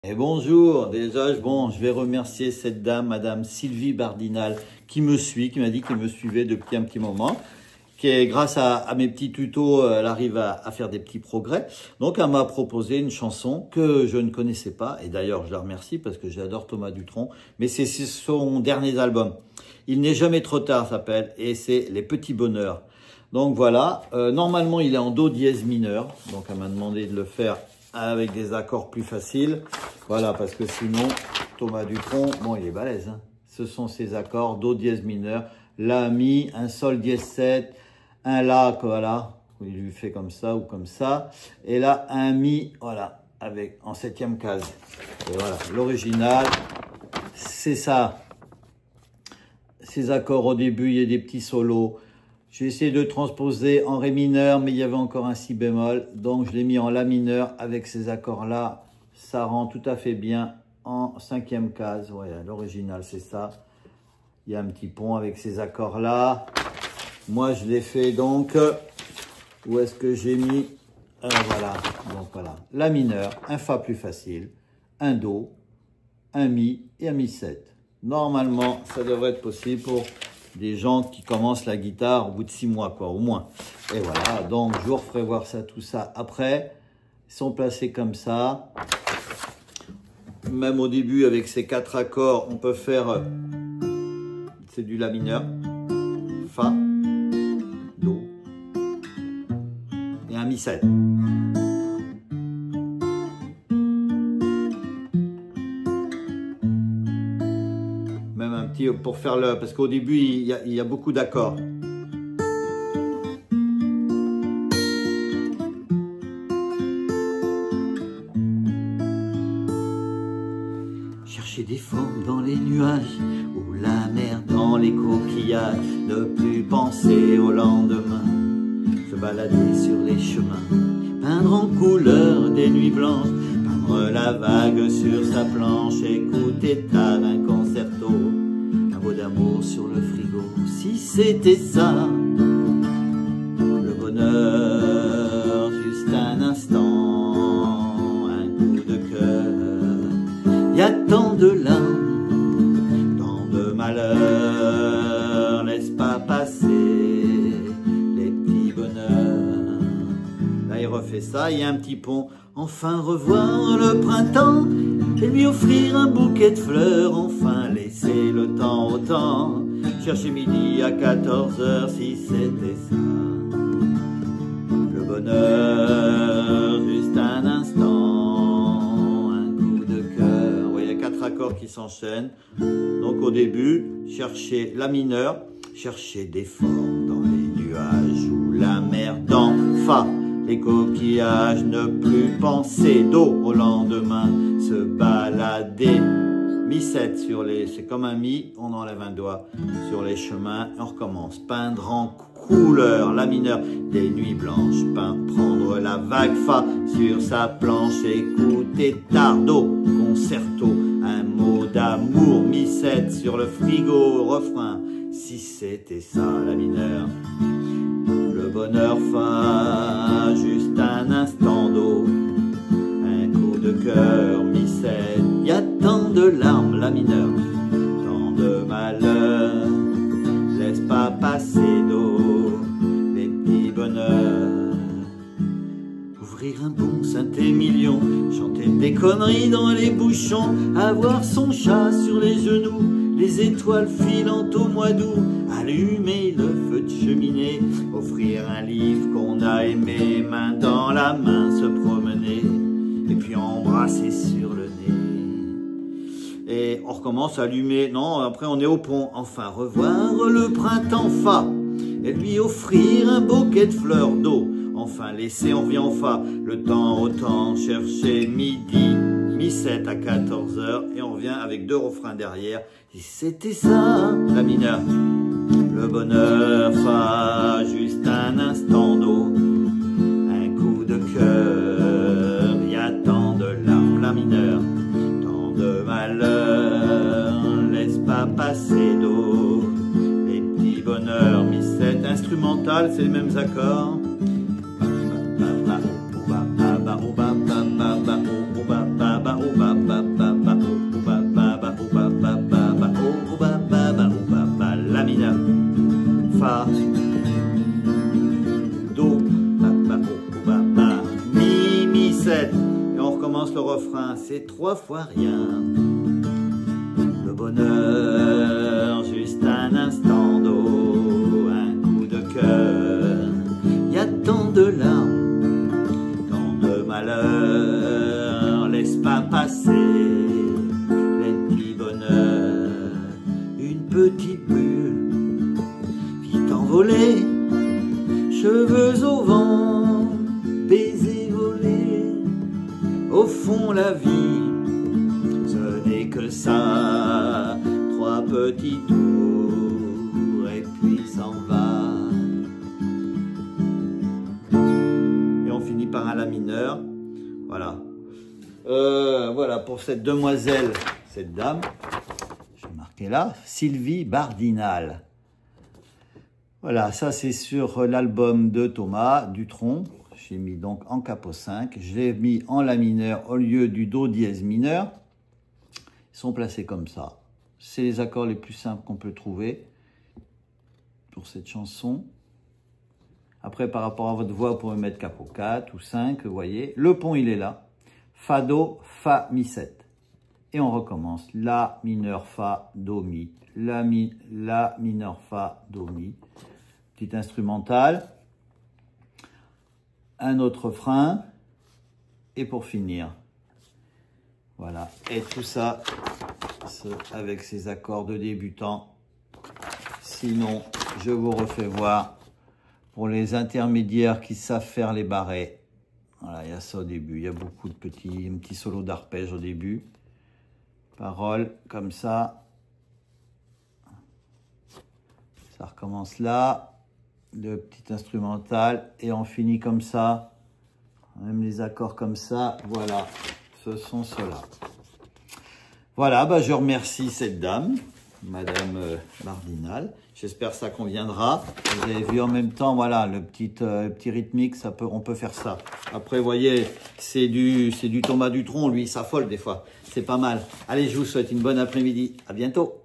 Et bonjour, déjà, je vais remercier cette dame, Madame Sylvie Bardinal, qui me suit, qui m'a dit qu'elle me suivait depuis un petit moment, qui est, grâce à mes petits tutos, elle arrive à faire des petits progrès. Donc, elle m'a proposé une chanson que je ne connaissais pas, et d'ailleurs, je la remercie parce que j'adore Thomas Dutronc, mais c'est son dernier album. Il n'est jamais trop tard, s'appelle, et c'est Les Petits Bonheurs. Donc voilà, normalement, il est en Do dièse mineur, donc elle m'a demandé de le faire avec des accords plus faciles. Voilà, parce que sinon, Thomas Dutronc, bon, il est balèze, hein. Ce sont ses accords, Do dièse mineur, La, Mi, un Sol dièse 7, un La, voilà, il lui fait comme ça ou comme ça, et là, un Mi, voilà, avec en 7e case. Et voilà, l'original, c'est ça. Ces accords au début, il y a des petits solos. J'ai essayé de transposer en Ré mineur, mais il y avait encore un Si bémol. Donc, je l'ai mis en La mineur avec ces accords-là. Ça rend tout à fait bien en 5e case. Voilà, l'original, c'est ça. Il y a un petit pont avec ces accords-là. Moi, je l'ai fait donc... Où est-ce que j'ai mis voilà. Donc, voilà. La mineur, un Fa plus facile, un Do, un Mi et un Mi 7. Normalement, ça devrait être possible pour des gens qui commencent la guitare au bout de 6 mois, quoi, au moins. Et voilà, donc je vous referai voir ça, tout ça après. Ils sont placés comme ça. Même au début, avec ces 4 accords, on peut faire... c'est du La mineur, Fa, Do, et un Mi 7. Même un petit pour faire le... Parce qu'au début, il y a beaucoup d'accords. Chercher des formes dans les nuages ou la mer dans les coquillages, ne plus penser au lendemain, se balader sur les chemins, peindre en couleur des nuits blanches, peindre la vague sur sa planche, écouter Tad un concerto, un mot d'amour sur le frigo. Si c'était ça, le bonheur, juste un instant, un coup de cœur. Y a tant de larmes, tant de malheurs, laisse pas passer les petits bonheurs. Là il refait ça, il y a un petit pont. Enfin revoir le printemps et lui offrir un bouquet de fleurs. Enfin laisser le temps au temps, chercher midi à 14h si c'était ça. Le bonheur, juste un instant, un coup de cœur. Vous voyez, il y a 4 accords qui s'enchaînent. Donc au début, chercher La mineur, chercher des formes dans les nuages ou la mer dans Fa. Les coquillages, ne plus penser, Do au lendemain, se balader, Mi 7 sur les, c'est comme un Mi, on enlève un doigt sur les chemins, on recommence, peindre en couleur, La mineur, des nuits blanches, prendre la vague Fa sur sa planche, écouter Tardo, concerto, un mot d'amour, Mi 7 sur le frigo, refrain, si c'était ça La mineur. Le bonheur Fa, juste un instant d'eau, un coup de cœur, Mi 7. Y a tant de larmes, La mineur, tant de malheurs, laisse pas passer d'eau, les petits bonheurs. Ouvrir un bon Saint-Émilion, chanter des conneries dans les bouchons, avoir son chat sur les genoux, les étoiles filantes au mois d'août, allumer le feu de cheminée, offrir un livre qu'on a aimé, main dans la main se promener, et puis embrasser sur le nez. Et on recommence à allumer, non, après on est au pont, enfin revoir le printemps Fa, et lui offrir un bouquet de fleurs d'eau, enfin laisser, on revient au Fa, le temps au temps, chercher midi, Mi 7 à 14h, et on revient avec 2 refrains derrière. Et c'était ça, La mineur. Le bonheur Fa, juste un instant d'eau, un coup de cœur, y a tant de larmes, La mineur, tant de malheurs, laisse pas passer d'eau, les petits bonheurs, Mi 7, instrumental, c'est les mêmes accords. Ba ba ba ba ba ba ba ba ba ba ba ba ba ba ba ba c'est 3 fois rien. Le bonheur, juste un instant d'eau, un coup de cœur. Y a tant de larmes, tant de malheur. Laisse pas passer les petits bonheurs. Une petite bulle qui t'envolait, cheveux au vent, baisers volés. Au fond la vie, ce n'est que ça, 3 petits tours et puis s'en va. Et on finit par un La mineur, voilà. Voilà pour cette demoiselle, cette dame, j'ai marqué là, Sylvie Bardinal. Voilà, ça c'est sur l'album de Thomas Dutronc. J'ai mis donc en capo 5. Je l'ai mis en La mineur au lieu du Do dièse mineur. Ils sont placés comme ça. C'est les accords les plus simples qu'on peut trouver pour cette chanson. Après, par rapport à votre voix, vous pouvez mettre capo 4 ou 5, vous voyez. Le pont, il est là. Fa, Do, Fa, Mi, 7. Et on recommence. La mineur, Fa, Do, Mi. La mineur, Fa, Do, Mi. Petit instrumental. Un autre frein. Et pour finir. Voilà. Et tout ça, avec ces accords de débutant. Sinon, je vous refais voir pour les intermédiaires qui savent faire les barrés. Voilà, il y a ça au début. Il y a beaucoup de petits solos d'arpège au début. Paroles comme ça. Ça recommence là. Le petit instrumental. Et on finit comme ça. Même les accords comme ça. Voilà. Ce sont ceux-là. Voilà, bah je remercie cette dame, Madame Bardinal. J'espère que ça conviendra. Vous avez vu en même temps, voilà, le petit rythmique, on peut faire ça. Après, vous voyez, c'est du Thomas Dutronc, lui, il s'affole des fois. C'est pas mal. Allez, je vous souhaite une bonne après-midi. À bientôt.